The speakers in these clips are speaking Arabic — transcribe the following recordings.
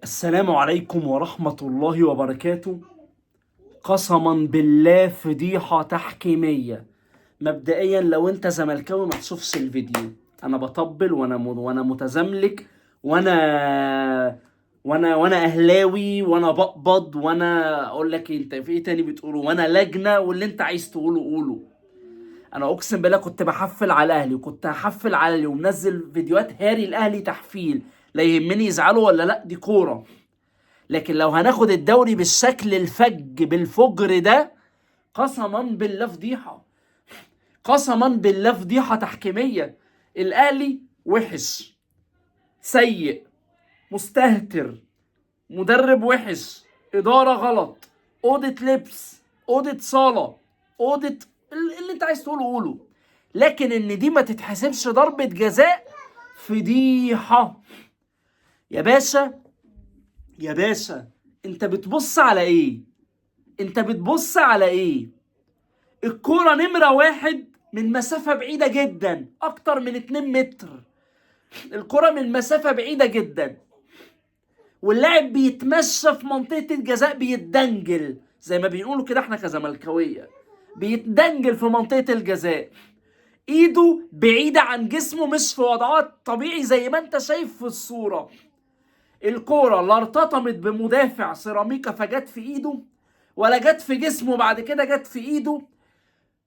السلام عليكم ورحمة الله وبركاته. قسما بالله فضيحة تحكيمية. مبدئيا لو انت زملكاوي ما تشوفش الفيديو. انا بطبل وانا متزملك وانا اهلاوي وانا بقبض وانا اقول لك انت في ايه تاني بتقوله وانا لجنة واللي انت عايز تقوله قوله. انا اقسم بالله كنت بحفل على اهلي وكنت هحفل على اهلي ومنزل فيديوهات هاري الاهلي تحفيل. لا يهمني يزعلوا ولا لا، دي كورة. لكن لو هناخد الدوري بالشكل الفج بالفجر ده، قسما بالله فضيحة. قسما بالله فضيحة تحكيمية. الأهلي وحش، سيء، مستهتر، مدرب وحش، إدارة غلط، أوضة لبس، أوضة صالة، أوضة اللي أنت عايز تقوله قوله. لكن إن دي ما تتحسبش ضربة جزاء، فضيحة. يا باشا، يا باشا، أنت بتبص على إيه؟ انت بتبص على ايه؟ الكورة نمرة واحد من مسافة بعيدة جدا، اكتر من 2 متر. الكورة من مسافة بعيدة جدا، واللاعب بيتمشى في منطقة الجزاء، بيتدنجل زي ما بيقولوا كده احنا كزملكاوية، بيتدنجل في منطقة الجزاء. ايده بعيدة عن جسمه، مش في وضعات طبيعي زي ما انت شايف في الصورة. الكورة لا ارتطمت بمدافع سيراميكا فجت في ايده، ولا جت في جسمه بعد كده جت في ايده،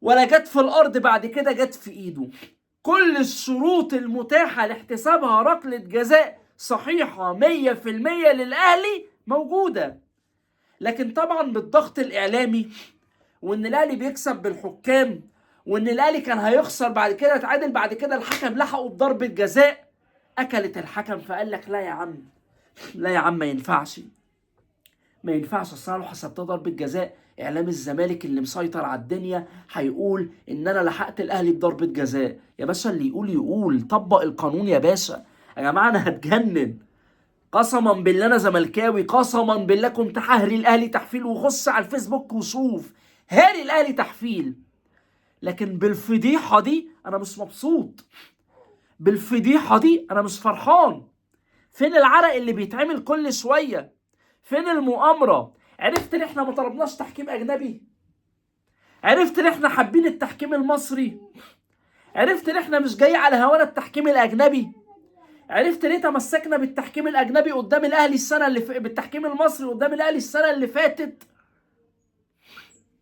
ولا جت في الارض بعد كده جت في ايده. كل الشروط المتاحة لاحتسابها ركلة جزاء صحيحة 100% للأهلي موجودة. لكن طبعا بالضغط الإعلامي، وإن الأهلي بيكسب بالحكام، وإن الأهلي كان هيخسر بعد كده اتعادل بعد كده الحكم لحقه بضربة جزاء، أكلت الحكم فقال لك لا يا عم، لا يا عم، ما ينفعش. ما ينفعش. اصل لو حسبتها ضربة جزاء، اعلام الزمالك اللي مسيطر على الدنيا هيقول ان انا لحقت الاهلي بضربة جزاء. يا باشا اللي يقول يقول، طبق القانون يا باشا. يا جماعة انا هتجنن. قسما بالله انا زملكاوي، قسما بالله كنت ههري الاهلي تحفيل، وخش على الفيسبوك وشوف هاري الاهلي تحفيل. لكن بالفضيحة دي انا مش مبسوط، بالفضيحة دي انا مش فرحان. فين العرق اللي بيتعمل كل شوية؟ فين المؤامرة؟ عرفت ان احنا ما طلبناش تحكيم اجنبي؟ عرفت ان احنا حابين التحكيم المصري؟ عرفت ان احنا مش جاي على هوانا التحكيم الاجنبي؟ عرفت ليه تمسكنا بالتحكيم الاجنبي قدام الاهلي السنه بالتحكيم المصري قدام الاهلي السنه اللي فاتت؟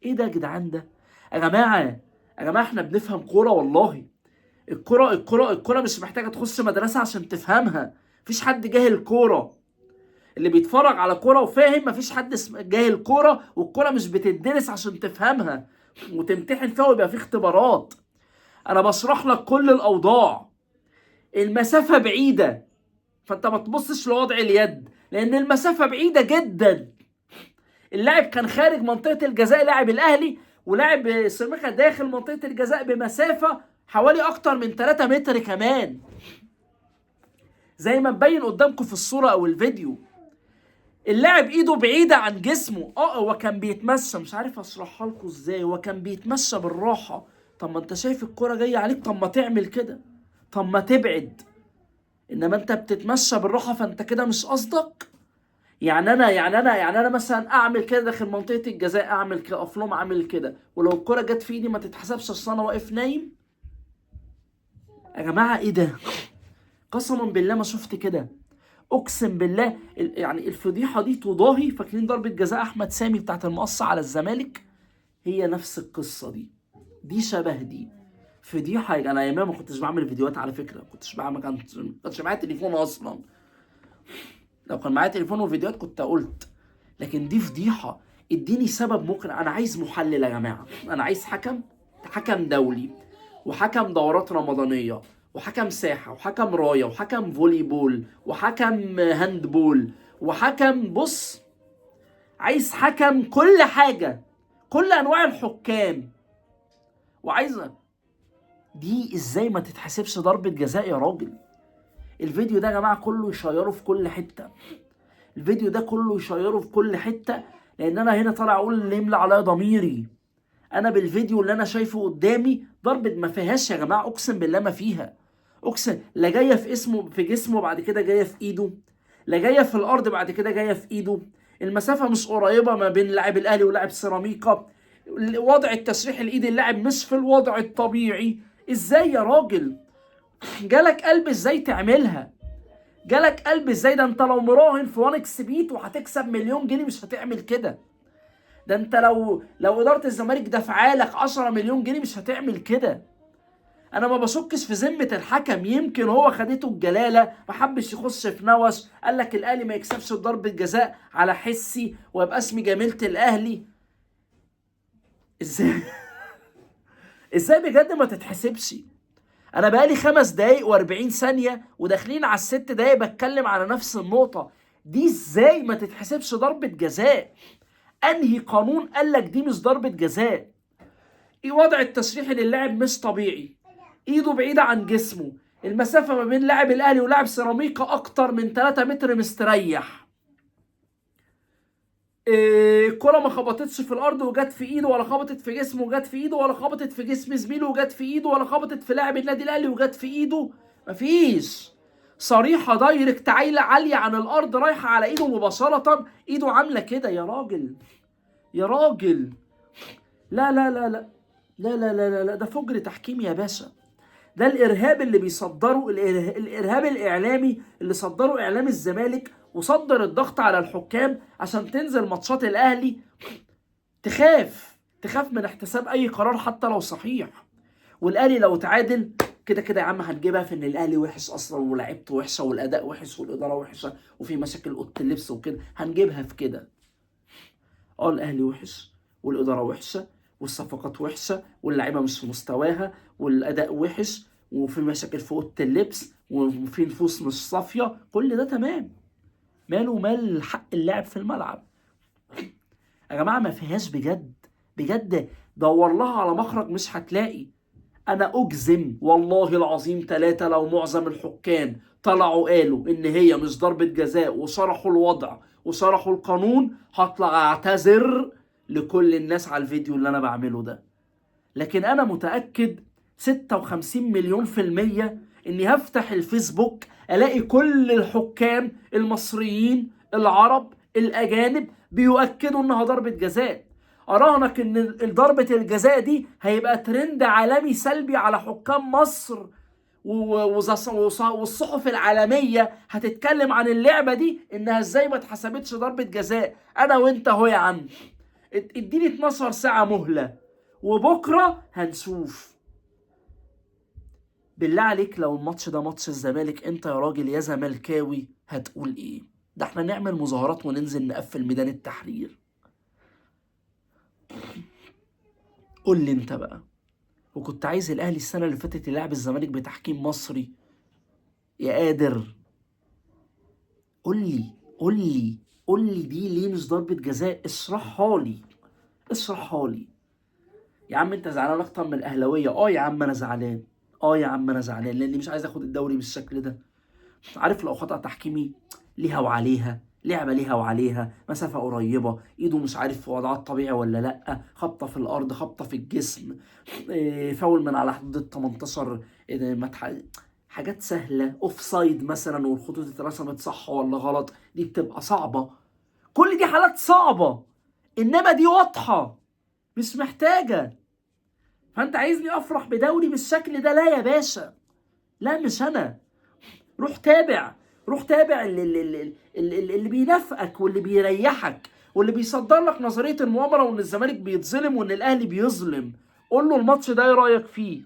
ايه ده يا جدعان ده؟ يا جماعه، يا جماعه احنا بنفهم كوره والله. الكوره مش محتاجه تخش مدرسه عشان تفهمها. مفيش حد جاهل كوره. اللي بيتفرج على كوره وفاهم، مفيش حد جاهل كوره، والكوره مش بتدرس عشان تفهمها وتمتحن فيها ويبقى في اختبارات. انا بشرح لك كل الاوضاع. المسافه بعيده، فانت ما تبصش لوضع اليد لان المسافه بعيده جدا. اللاعب كان خارج منطقه الجزاء، لاعب الاهلي، ولاعب سيراميكا داخل منطقه الجزاء بمسافه حوالي اكتر من 3 متر كمان، زي ما مبين قدامكم في الصوره او الفيديو. اللاعب ايده بعيده عن جسمه. هو كان بيتمشى، مش عارف اشرحها لكم ازاي، هو كان بيتمشى بالراحه. طب ما انت شايف الكرة جايه عليك، طب ما تعمل كده، طب ما تبعد. انما انت بتتمشى بالراحه، فانت كده مش قصدك. يعني انا مثلا اعمل كده داخل منطقه الجزاء، اعمل كده افلام، اعمل كده، ولو الكرة جت في ايدي ما تتحسبش اصل انا واقف نايم. يا جماعه ايه ده؟ قسما بالله ما شفت كده. اقسم بالله يعني الفضيحه دي تضاهي، فاكرين ضربه جزاء احمد سامي بتاعت المقص على الزمالك؟ هي نفس القصه دي، دي شبه دي. فضيحه. انا ايام ما كنتش بعمل فيديوهات على فكره، ما كنتش بعمل، ما كانش معايا تليفون اصلا. لو كان معايا تليفون وفيديوهات كنت قلت. لكن دي فضيحه. اديني سبب مقنع. انا عايز محلل يا جماعه، انا عايز حكم دولي، وحكم دورات رمضانيه، وحكم ساحه، وحكم رايه، وحكم فولي بول، وحكم هاند بول، وحكم بص. عايز حكم كل حاجه، كل انواع الحكام. وعايز دي ازاي ما تتحسبش ضربه جزاء يا راجل؟ الفيديو ده يا جماعه كله يشيره في كل حته. الفيديو ده كله يشيره في كل حته، لان انا هنا طالع اقول اللي يملى عليا ضميري. انا بالفيديو اللي انا شايفه قدامي ضربه ما فيهاش يا جماعه، اقسم بالله ما فيها. اقسم لا جايه في اسمه في جسمه بعد كده جايه في ايده، لا جايه في الارض بعد كده جايه في ايده. المسافه مش قريبه ما بين لاعب الاهلي ولاعب سيراميكا. وضع التسريح الايد اللاعب مش في الوضع الطبيعي. ازاي يا راجل؟ جالك قلب ازاي تعملها؟ جالك قلب ازاي؟ ده انت لو مراهن في 1 اكس بيت وهتكسب مليون جنيه مش هتعمل كده. ده انت لو اداره الزمالك دفعالك 10 مليون جنيه مش هتعمل كده. انا ما بشكش في ذمه الحكم، يمكن هو خدته الجلاله ما حبش يخش في نوش، قال لك الاهلي ما يكسبش ضربه جزاء على حسي ويبقى اسمي جميله الاهلي. ازاي؟ ازاي بجد ما تتحسبش؟ انا بقالي 5 دقايق و40 ثانيه وداخلين على ال6 دقايق بتكلم على نفس النقطه دي. ازاي ما تتحسبش ضربه جزاء؟ انهي قانون قال لك دي مش ضربه جزاء؟ ايه وضع التسريحي للاعب مش طبيعي، ايده بعيده عن جسمه، المسافه ما بين لاعب الاهلي ولاعب سيراميكا اكتر من 3 متر مستريح. الكرة ما خبطتش في الارض وجت في ايده، ولا خبطت في جسمه وجت في ايده، ولا خبطت في جسم زميله وجت في ايده، ولا خبطت في لاعب النادي الاهلي وجت في ايده. مفيش. صريحة دايركت عالية عن الارض رايحة على ايده مباشرة، ايده عاملة كده يا راجل. يا راجل. لا لا لا لا لا لا لا لا, لا. ده فجر تحكيم يا باشا. ده الارهاب اللي بيصدره الارهاب الاعلامي اللي صدره اعلام الزمالك، وصدر الضغط على الحكام عشان تنزل ماتشات الاهلي تخاف من احتساب اي قرار حتى لو صحيح. والاهلي لو تعادل كده كده يا عم هنجيبها في ان الاهلي وحش اصلا ولاعيبته وحشه والاداء وحش والاداره وحشه وفي مشاكل اوضه اللبس وكده، هنجيبها في كده. الاهلي وحش والاداره وحشه والصفقات وحشه واللعيبه مش في مستواها والاداء وحش وفي مشاكل في اوضه اللبس وفي نفوس مش صافيه، كل ده تمام. ماله مال حق اللاعب في الملعب؟ يا جماعه ما فيهاش بجد. بجد دور لها على مخرج مش هتلاقي. انا اجزم والله العظيم 3 لو معظم الحكام طلعوا قالوا ان هي مش ضربة جزاء وشرحوا الوضع وشرحوا القانون، هطلع اعتذر لكل الناس على الفيديو اللي انا بعمله ده. لكن انا متأكد 56 مليون في المية اني هفتح الفيسبوك الاقي كل الحكام المصريين العرب الاجانب بيؤكدوا انها ضربة جزاء. اراهنك ان ضربة الجزاء دي هيبقى ترند عالمي سلبي على حكام مصر، والصحف العالمية هتتكلم عن اللعبة دي انها ازاي ما اتحسبتش ضربة جزاء. انا وانت اهو يا عم، اديني 12 ساعة مهلة وبكرة هنشوف. بالله عليك لو الماتش ده ماتش الزمالك، انت يا راجل يا زملكاوي هتقول ايه؟ ده احنا نعمل مظاهرات وننزل نقفل ميدان التحرير. قول لي انت بقى، وكنت عايز الاهلي السنه اللي فاتت يلعب الزمالك بتحكيم مصري يا قادر؟ قول لي دي ليه مش ضربه جزاء؟ اشرحها لي يا عم. انت زعلان اكتر من الاهلاويه؟ يا عم انا زعلان. لاني مش عايز اخد الدوري بالشكل ده. عارف لو خطأ تحكيمي ليها وعليها، لعبة ليها وعليها، مسافة قريبة، ايده مش عارف في وضعها الطبيعي ولا لا، خبطة في الارض، خبطة في الجسم، فاول من على حدود ال 18، حاجات سهلة، اوف سايد مثلا والخطوط اترسمت صح ولا غلط، دي بتبقى صعبة. كل دي حالات صعبة، انما دي واضحة مش محتاجة. فانت عايزني افرح بدوري بالشكل ده؟ لا يا باشا، لا مش انا. روح تابع اللي بينافقك واللي بيريحك واللي بيصدر لك نظريه المؤامره وان الزمالك بيتظلم وان الاهلي بيظلم. قول له الماتش ده ايه رايك فيه؟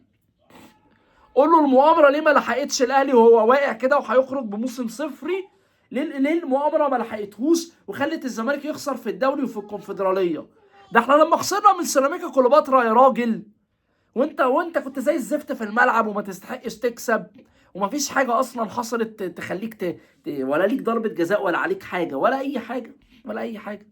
قول له المؤامره ليه ما لحقتش الاهلي وهو واقع كده وهيخرج بموسم صفري؟ ليه المؤامره ما لحقتهوش وخلت الزمالك يخسر في الدوري وفي الكونفدراليه؟ ده احنا لما خسرنا من سيراميكا كليوباترا يا راجل، وانت كنت زي الزفت في الملعب وما تستحقش تكسب، ومفيش حاجه اصلا حصلت تخليك ولا ليك ضربه جزاء ولا عليك حاجه ولا اي حاجه.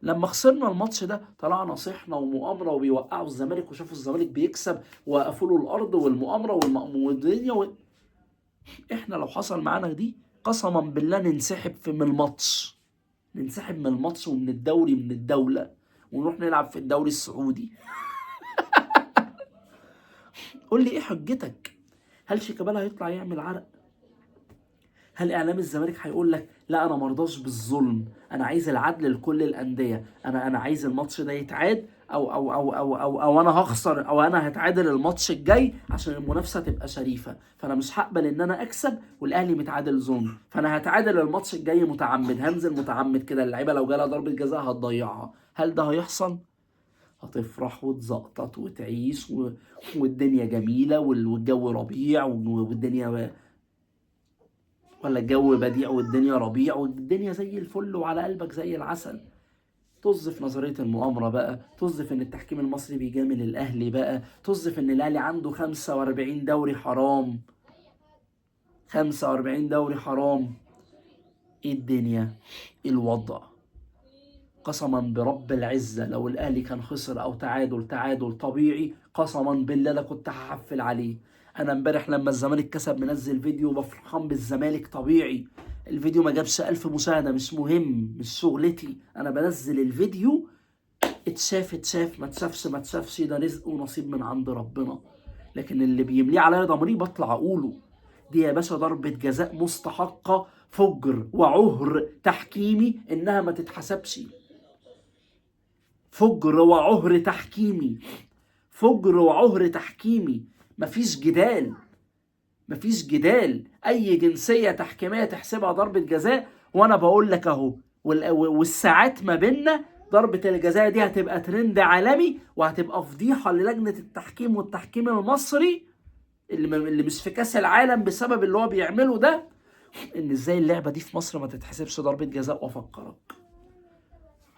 لما خسرنا الماتش ده طلعنا صحنا ومؤامره وبيوقعوا الزمالك وشافوا الزمالك بيكسب وقفوا له الارض والمؤامره والدنيا احنا لو حصل معانا دي قسما بالله ننسحب من الماتش ومن الدوري من الدوله ونروح نلعب في الدوري السعودي. قول لي ايه حجتك؟ هل شيكابالا هيطلع يعمل عرق؟ هل اعلام الزمالك هيقول لك لا انا مرضاش بالظلم، انا عايز العدل لكل الانديه، انا عايز الماتش ده يتعاد، او انا هخسر، او انا هتعادل الماتش الجاي عشان المنافسه تبقى شريفه، فانا مش هقبل ان انا اكسب والاهلي متعادل ظلم، فانا هتعادل الماتش الجاي متعمد، هنزل متعمد كده، اللعيبه لو جالها ضربه جزاء هتضيعها. هل ده هيحصل؟ هتفرح وتزقطط وتعيش والدنيا جميله والجو ربيع والدنيا، ولا الجو بديع والدنيا ربيع والدنيا زي الفل وعلى قلبك زي العسل. طز في نظرية المؤامرة بقى، طز في ان التحكيم المصري بيجامل الاهلي بقى، طز في ان الاهلي عنده 45 دوري حرام، 45 دوري حرام. ايه الدنيا، ايه الوضع؟ قسما برب العزة لو الاهلي كان خسر او تعادل طبيعي، قسما بالله انا كنت هحفل عليه. انا امبارح لما الزمالك كسب منزل فيديو بفرحان بالزمالك طبيعي، الفيديو ما جابش 1000 مشاهدة، مش مهم، مش شغلتي، انا بنزل الفيديو، اتشاف ما تشافش ده رزق ونصيب من عند ربنا. لكن اللي بيمليه عليا ضميري بطلع اقوله. دي يا باشا ضربة جزاء مستحقة، فجر وعهر تحكيمي انها ما تتحسبش، فجر وعهر تحكيمي، فجر وعهر تحكيمي، مفيش جدال، مفيش جدال. اي جنسية تحكيمية تحسبها ضربة جزاء، وانا بقول لك اهو، والساعات ما بيننا ضربة الجزاء دي هتبقى ترند عالمي، وهتبقى فضيحة للجنة التحكيم والتحكيم المصري اللي مش في كاس العالم بسبب اللي هو بيعمله ده، ان ازاي اللعبة دي في مصر ما تتحسبش ضربة جزاء. وافكرك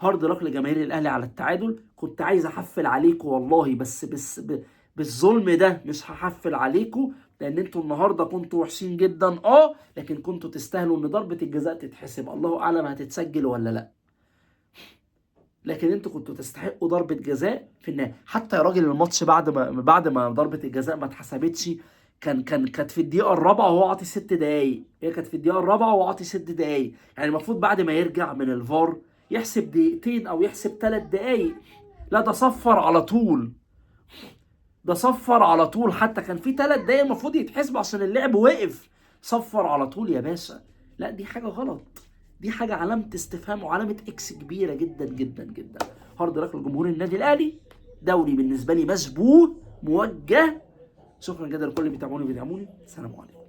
هارد لك لجماهير الاهلي على التعادل، كنت عايز احفل عليكم والله، بس بالظلم ده مش هحفل عليكم، لان انتوا النهارده كنتوا وحشين جدا، لكن كنتوا تستاهلوا ان ضربه الجزاء تتحسب، الله اعلم هتتسجل ولا لا، لكن انتوا كنتوا تستحقوا ضربه جزاء في النهايه. حتى يا راجل الماتش بعد ما ضربه الجزاء ما اتحسبتش، كانت في الدقيقه الرابعه وهو عاطي 6 دقايق، هي كانت في الدقيقه الرابعه وهو عاطي 6 دقايق، يعني المفروض بعد ما يرجع من الفار يحسب دقيقتين او يحسب 3 دقايق، لا ده صفر على طول، ده صفر على طول، حتى كان في 3 دقايق المفروض يتحسبوا عشان اللعب وقف، صفر على طول يا باشا. لا دي حاجه غلط، دي حاجه علامه استفهام وعلامه اكس كبيره جدا جدا جدا. هارد لك لجمهور النادي الاهلي، دوري بالنسبه لي مشبوه موجه. شكرا جدا لكل اللي بيتابعوني وبيدعموني، سلام عليكم.